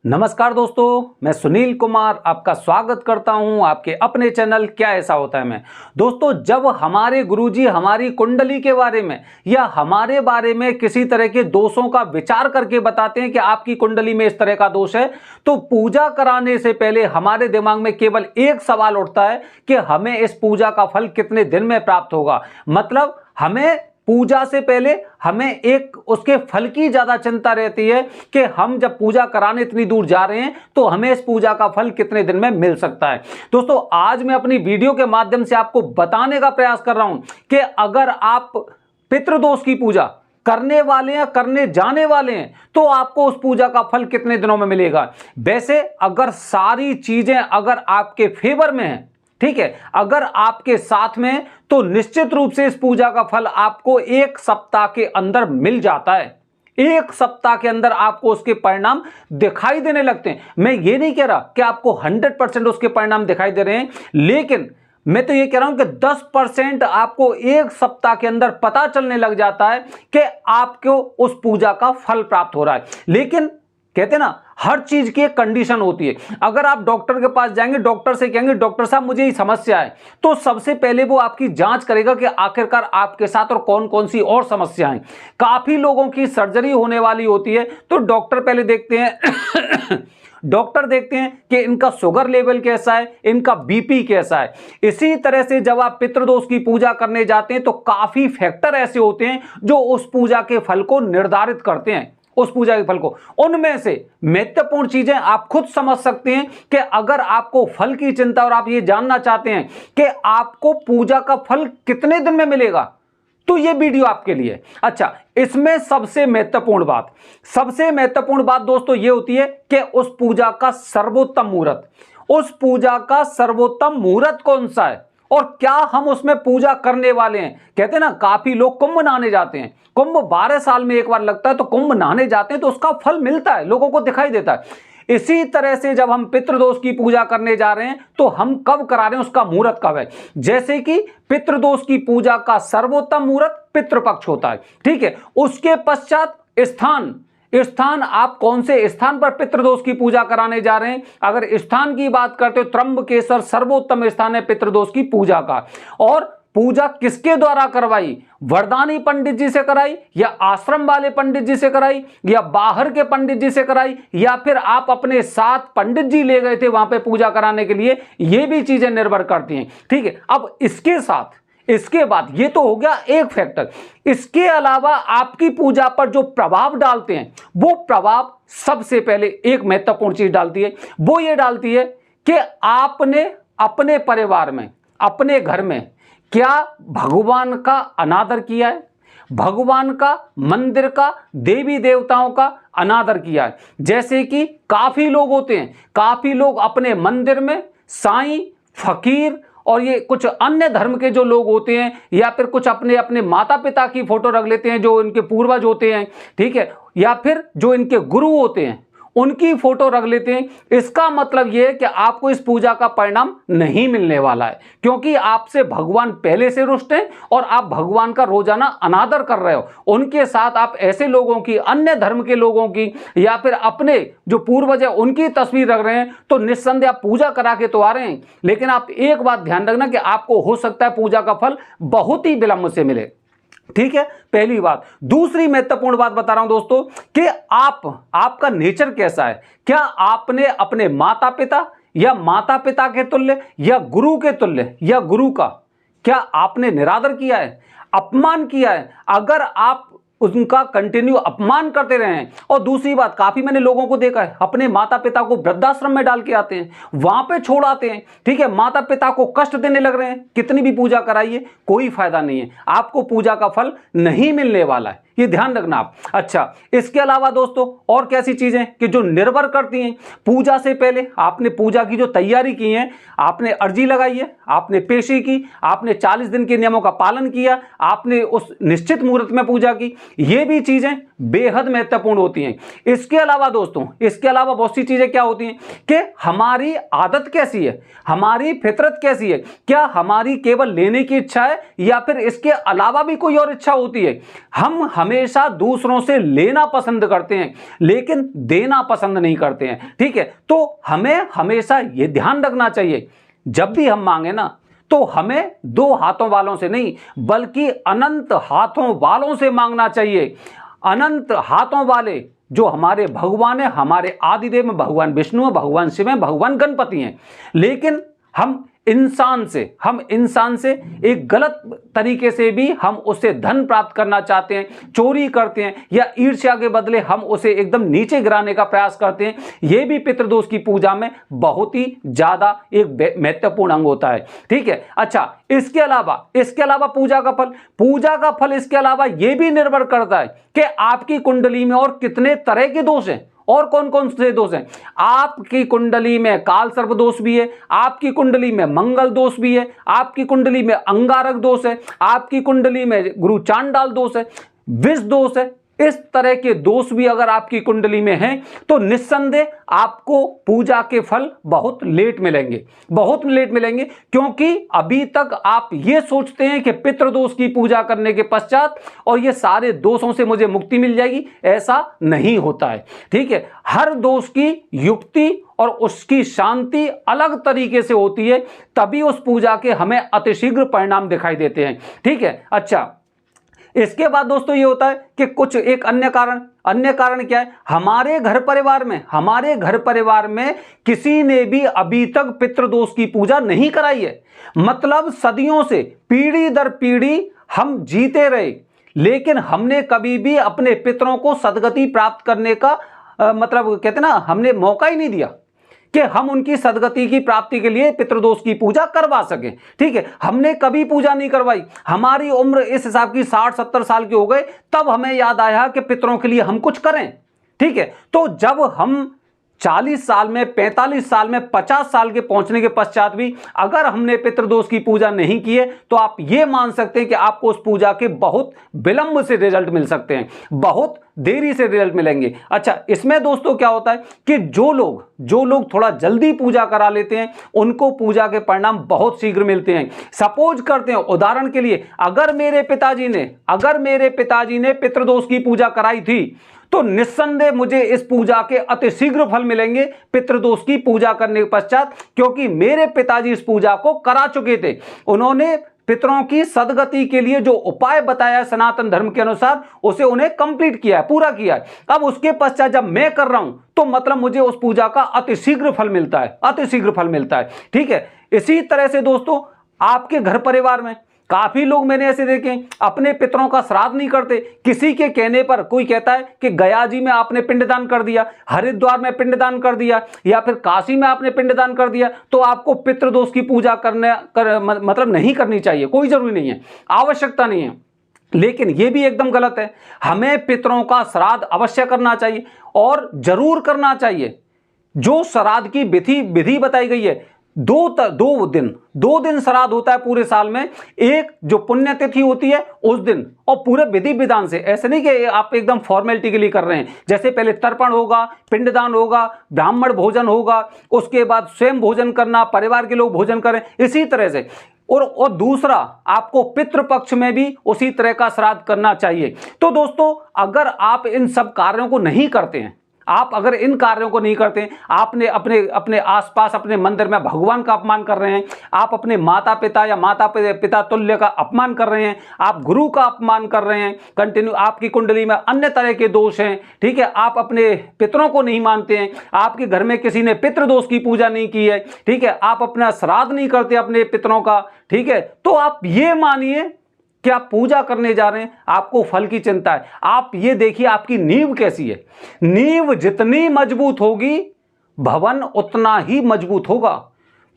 नमस्कार दोस्तों, मैं सुनील कुमार आपका स्वागत करता हूं आपके अपने चैनल क्या ऐसा होता है में। दोस्तों, जब हमारे गुरुजी हमारी कुंडली के बारे में या हमारे बारे में किसी तरह के दोषों का विचार करके बताते हैं कि आपकी कुंडली में इस तरह का दोष है, तो पूजा कराने से पहले हमारे दिमाग में केवल एक सवाल उठता है कि हमें इस पूजा का फल कितने दिन में प्राप्त होगा। मतलब हमें पूजा से पहले हमें एक उसके फल की ज्यादा चिंता रहती है कि हम जब पूजा कराने इतनी दूर जा रहे हैं तो हमें इस पूजा का फल कितने दिन में मिल सकता है। दोस्तों, आज मैं अपनी वीडियो के माध्यम से आपको बताने का प्रयास कर रहा हूं कि अगर आप पितृदोष की पूजा करने वाले हैं, करने जाने वाले हैं, तो आपको उस पूजा का फल कितने दिनों में मिलेगा। वैसे अगर सारी चीजें अगर आपके फेवर में है, ठीक है, अगर आपके साथ में, तो निश्चित रूप से इस पूजा का फल आपको एक सप्ताह के अंदर मिल जाता है। एक सप्ताह के अंदर आपको उसके परिणाम दिखाई देने लगते हैं। मैं ये नहीं कह रहा कि आपको 100% उसके परिणाम दिखाई दे रहे हैं, लेकिन मैं तो ये कह रहा हूं कि 10% आपको एक सप्ताह के अंदर पता चलने लग जाता है कि आपको उस पूजा का फल प्राप्त हो रहा है। लेकिन कहते ना, हर चीज की एक कंडीशन होती है। अगर आप डॉक्टर के पास जाएंगे, डॉक्टर से कहेंगे डॉक्टर साहब मुझे ये समस्या है, तो सबसे पहले वो आपकी जांच करेगा कि आखिरकार आपके साथ और कौन कौन सी और समस्याएं। काफी लोगों की सर्जरी होने वाली होती है, तो डॉक्टर पहले देखते हैं डॉक्टर देखते हैं कि इनका शुगर लेवल कैसा है, इनका बीपी कैसा है। इसी तरह से जब आप पितृदोष की पूजा करने जाते हैं तो काफी फैक्टर ऐसे होते हैं जो उस पूजा के फल को निर्धारित करते हैं, उस पूजा के फल को। उनमें से महत्वपूर्ण चीजें आप खुद समझ सकते हैं कि अगर आपको फल की चिंता और आप ये जानना चाहते हैं कि आपको पूजा का फल कितने दिन में मिलेगा, तो ये वीडियो आपके लिए। अच्छा, इसमें सबसे महत्वपूर्ण बात दोस्तों ये होती है कि उस पूजा का सर्वोत्तम मुहूर्त, उस पूजा का सर्वोत्तम मुहूर्त कौन सा है और क्या हम उसमें पूजा करने वाले हैं। कहते हैं ना, काफी लोग कुंभ नहाने जाते हैं, कुंभ 12 साल में एक बार लगता है, तो कुंभ नहाने जाते हैं तो उसका फल मिलता है, लोगों को दिखाई देता है। इसी तरह से जब हम पितृदोष की पूजा करने जा रहे हैं तो हम कब करा रहे हैं, उसका मुहूर्त कब है। जैसे कि पितृदोष की पूजा का सर्वोत्तम मुहूर्त पितृपक्ष होता है, ठीक है। उसके पश्चात स्थान आप कौन से स्थान पर पितृदोष की पूजा कराने जा रहे हैं। अगर स्थान की बात करते हो, त्र्यंबकेश्वर सर्वोत्तम स्थान है पितृदोष की पूजा का। और पूजा किसके द्वारा करवाई, वरदानी पंडित जी से कराई, या आश्रम वाले पंडित जी से कराई, या बाहर के पंडित जी से कराई, या फिर आप अपने साथ पंडित जी ले गए थे वहां पे पूजा कराने के लिए, ये भी चीजें निर्भर करती हैं, ठीक है। अब इसके बाद ये तो हो गया एक फैक्टर। इसके अलावा आपकी पूजा पर जो प्रभाव डालते हैं, वो प्रभाव सबसे पहले एक महत्वपूर्ण चीज डालती है, वो ये डालती है कि आपने अपने परिवार में, अपने घर में क्या भगवान का अनादर किया है, भगवान का, मंदिर का, देवी देवताओं का अनादर किया है। जैसे कि काफी लोग होते हैं, काफी लोग अपने मंदिर में साईं, फकीर और ये कुछ अन्य धर्म के जो लोग होते हैं, या फिर कुछ अपने अपने माता पिता की फोटो रख लेते हैं जो इनके पूर्वज होते हैं, ठीक है, या फिर जो इनके गुरु होते हैं उनकी फोटो रख लेते हैं। इसका मतलब यह है कि आपको इस पूजा का परिणाम नहीं मिलने वाला है, क्योंकि आपसे भगवान पहले से रुष्ट हैं और आप भगवान का रोजाना अनादर कर रहे हो। उनके साथ आप ऐसे लोगों की, अन्य धर्म के लोगों की, या फिर अपने जो पूर्वज है उनकी तस्वीर रख रहे हैं, तो निस्संदेह आप पूजा करा के तो आ रहे हैं, लेकिन आप एक बात ध्यान रखना कि आपको हो सकता है पूजा का फल बहुत ही विलंब से मिले, ठीक है। पहली बात। दूसरी महत्वपूर्ण बात बता रहा हूं दोस्तों कि आपका नेचर कैसा है। क्या आपने अपने माता पिता या माता पिता के तुल्य या गुरु के तुल्य या गुरु का क्या आपने निरादर किया है, अपमान किया है। अगर आप उनका कंटिन्यू अपमान करते रहे हैं, और दूसरी बात, काफी मैंने लोगों को देखा है अपने माता पिता को वृद्धाश्रम में डाल के आते हैं, वहां पे छोड़ आते हैं, ठीक है, माता पिता को कष्ट देने लग रहे हैं। कितनी भी पूजा कराइए कोई फायदा नहीं है, आपको पूजा का फल नहीं मिलने वाला है, ये ध्यान रखना आप। अच्छा, इसके अलावा दोस्तों और कैसी चीजें कि जो निर्भर करती हैं पूजा से पहले, आपने पूजा की जो तैयारी की है, आपने अर्जी लगाई है, आपने पेशी की, आपने 40 दिन के नियमों का पालन किया, आपने उस निश्चित मुहूर्त में पूजा की, ये भी चीजें बेहद महत्वपूर्ण होती हैं। इसके अलावा दोस्तों, इसके अलावा बहुत सी चीजें क्या होती हैं कि हमारी आदत कैसी है, हमारी फितरत कैसी है। क्या हमारी केवल लेने की इच्छा है या फिर इसके अलावा भी कोई और इच्छा होती है। हम हमेशा दूसरों से लेना पसंद करते हैं लेकिन देना पसंद नहीं करते हैं। ठीक है, तो हमें हमेशा यह ध्यान रखना चाहिए जब भी हम मांगे ना तो हमें दो हाथों वालों से नहीं बल्कि अनंत हाथों वालों से मांगना चाहिए। अनंत हाथों वाले जो हमारे भगवान है, हमारे आदिदेव में भगवान विष्णु है, भगवान शिव है, भगवान गणपति हैं। लेकिन हम इंसान से एक गलत तरीके से भी हम उससे धन प्राप्त करना चाहते हैं, चोरी करते हैं या ईर्ष्या के बदले हम उसे एकदम नीचे गिराने का प्रयास करते हैं। यह भी पितृदोष की पूजा में बहुत ही ज्यादा एक महत्वपूर्ण अंग होता है। ठीक है, अच्छा, इसके अलावा पूजा का फल इसके अलावा यह भी निर्भर करता है कि आपकी कुंडली में और कितने तरह के दोष हैं और कौन कौन से दोष हैं। आपकी कुंडली में काल सर्प दोष भी है, आपकी कुंडली में मंगल दोष भी है, आपकी कुंडली में अंगारक दोष है, आपकी कुंडली में गुरु चांडाल दोष है, विष दोष है। इस तरह के दोष भी अगर आपकी कुंडली में हैं तो निस्संदेह आपको पूजा के फल बहुत लेट मिलेंगे, क्योंकि अभी तक आप ये सोचते हैं कि पितृदोष की पूजा करने के पश्चात और ये सारे दोषों से मुझे मुक्ति मिल जाएगी। ऐसा नहीं होता है। ठीक है, हर दोष की युक्ति और उसकी शांति अलग तरीके से होती है, तभी उस पूजा के हमें अतिशीघ्र परिणाम दिखाई देते हैं। ठीक है, अच्छा, इसके बाद दोस्तों ये होता है कि कुछ एक अन्य कारण क्या है, हमारे घर परिवार में किसी ने भी अभी तक पितृदोष की पूजा नहीं कराई है। मतलब सदियों से पीढ़ी दर पीढ़ी हम जीते रहे लेकिन हमने कभी भी अपने पितरों को सदगति प्राप्त करने का मतलब कहते ना, हमने मौका ही नहीं दिया कि हम उनकी सदगति की प्राप्ति के लिए पितृदोष की पूजा करवा सकें। ठीक है, हमने कभी पूजा नहीं करवाई। हमारी उम्र इस हिसाब की 60-70 साल के हो गए तब हमें याद आया कि पितरों के लिए हम कुछ करें। ठीक है, तो जब हम 40 साल में, 45 साल में, 50 साल के पहुंचने के पश्चात भी अगर हमने पितृदोष की पूजा नहीं की है तो आप ये मान सकते हैं कि आपको उस पूजा के बहुत विलंब से रिजल्ट मिल सकते हैं, बहुत देरी से रिजल्ट मिलेंगे। अच्छा, इसमें दोस्तों क्या होता है कि जो लोग थोड़ा जल्दी पूजा करा लेते हैं उनको पूजा के परिणाम बहुत शीघ्र मिलते हैं। सपोज करते हैं, उदाहरण के लिए, अगर मेरे पिताजी ने पितृदोष की पूजा कराई थी तो निस्संदेह मुझे इस पूजा के अतिशीघ्र फल मिलेंगे पितृदोष की पूजा करने के पश्चात, क्योंकि मेरे पिताजी इस पूजा को करा चुके थे। उन्होंने पितरों की सदगति के लिए जो उपाय बताया सनातन धर्म के अनुसार उसे उन्हें कंप्लीट किया है, पूरा किया है। अब उसके पश्चात जब मैं कर रहा हूं तो मतलब मुझे उस पूजा का अतिशीघ्र फल मिलता है। ठीक है, इसी तरह से दोस्तों आपके घर परिवार में काफी लोग मैंने ऐसे देखे अपने पितरों का श्राद्ध नहीं करते। किसी के कहने पर कोई कहता है कि गया जी में आपने पिंडदान कर दिया, हरिद्वार में पिंडदान कर दिया या फिर काशी में आपने पिंडदान कर दिया तो आपको पितृदोष की पूजा मतलब नहीं करनी चाहिए। कोई जरूरी नहीं है, आवश्यकता नहीं है। लेकिन यह भी एकदम गलत है। हमें पितरों का श्राद्ध अवश्य करना चाहिए और जरूर करना चाहिए। जो श्राद्ध की विधि बताई गई है, दो दिन श्राद्ध होता है पूरे साल में। एक जो पुण्यतिथि होती है उस दिन, और पूरे विधि विधान से, ऐसे नहीं कि आप एकदम फॉर्मेलिटी के लिए कर रहे हैं। जैसे पहले तर्पण होगा, पिंडदान होगा, ब्राह्मण भोजन होगा, उसके बाद स्वयं भोजन करना, परिवार के लोग भोजन करें, इसी तरह से। और दूसरा, आपको पितृपक्ष में भी उसी तरह का श्राद्ध करना चाहिए। तो दोस्तों अगर आप इन सब कार्यों को नहीं करते हैं, आपने अपने आसपास अपने मंदिर में भगवान का अपमान कर रहे हैं, आप अपने माता पिता या माता पिता तुल्य का अपमान कर रहे हैं, आप गुरु का अपमान कर रहे हैं, कंटिन्यू आपकी कुंडली में अन्य तरह के दोष हैं। ठीक है, आप अपने पितरों को नहीं मानते हैं, आपके घर में किसी ने पितृदोष की पूजा नहीं की है। ठीक है, आप अपना श्राद्ध नहीं करते अपने पितरों का। ठीक है, तो आप ये मानिए कि आप पूजा करने जा रहे हैं, आपको फल की चिंता है। आप ये देखिए आपकी नींव कैसी है। नींव जितनी मजबूत होगी भवन उतना ही मजबूत होगा,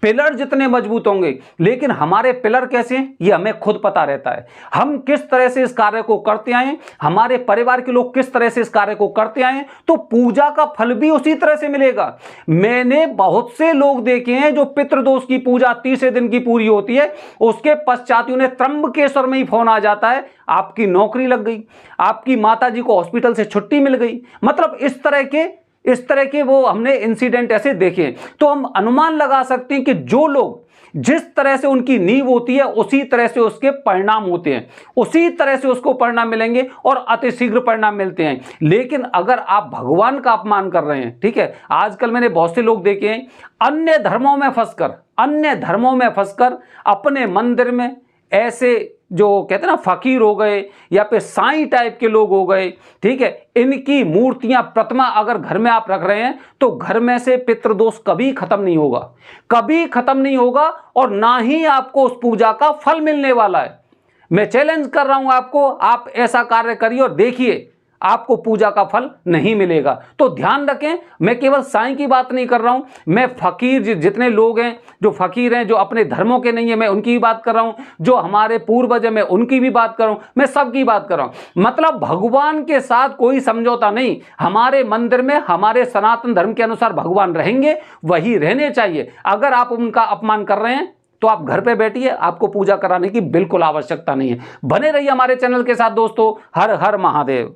पिलर जितने मजबूत होंगे। लेकिन हमारे पिलर कैसे हैं ये हमें खुद पता रहता है। हम किस तरह से इस कार्य को करते आए, हमारे परिवार के लोग किस तरह से इस कार्य को करते आए, तो पूजा का फल भी उसी तरह से मिलेगा। मैंने बहुत से लोग देखे हैं जो पितृदोष की पूजा 30 दिन की पूरी होती है, उसके पश्चात उन्हें त्र्यंबकेश्वर में ही फोन आ जाता है, आपकी नौकरी लग गई, आपकी माता जी को हॉस्पिटल से छुट्टी मिल गई। मतलब इस तरह के वो हमने इंसिडेंट ऐसे देखे। तो हम अनुमान लगा सकते हैं कि जो लोग जिस तरह से उनकी नींव होती है उसी तरह से उसके परिणाम होते हैं, उसी तरह से उसको परिणाम मिलेंगे और अतिशीघ्र परिणाम मिलते हैं। लेकिन अगर आप भगवान का अपमान कर रहे हैं, ठीक है, आजकल मैंने बहुत से लोग देखे हैं अन्य धर्मों में फंसकर अपने मंदिर में ऐसे जो कहते हैं ना फकीर हो गए या फिर साईं टाइप के लोग हो गए, ठीक है, इनकी मूर्तियां प्रतिमा अगर घर में आप रख रहे हैं तो घर में से पितृदोष कभी खत्म नहीं होगा और ना ही आपको उस पूजा का फल मिलने वाला है। मैं चैलेंज कर रहा हूं आपको, आप ऐसा कार्य करिए और देखिए आपको पूजा का फल नहीं मिलेगा। तो ध्यान रखें, मैं केवल साईं की बात नहीं कर रहा हूं, मैं फकीर जितने लोग हैं, जो फकीर हैं, जो अपने धर्मों के नहीं है, मैं उनकी भी बात कर रहा हूं, जो हमारे पूर्वज हैं मैं उनकी भी बात कर रहा हूं, मैं सबकी बात कर रहा हूं। मतलब भगवान के साथ कोई समझौता नहीं। हमारे मंदिर में हमारे सनातन धर्म के अनुसार भगवान रहेंगे, वही रहने चाहिए। अगर आप उनका अपमान कर रहे हैं तो आप घर पे बैठिए, आपको पूजा कराने की बिल्कुल आवश्यकता नहीं है। बने रहिए हमारे चैनल के साथ दोस्तों। हर हर महादेव।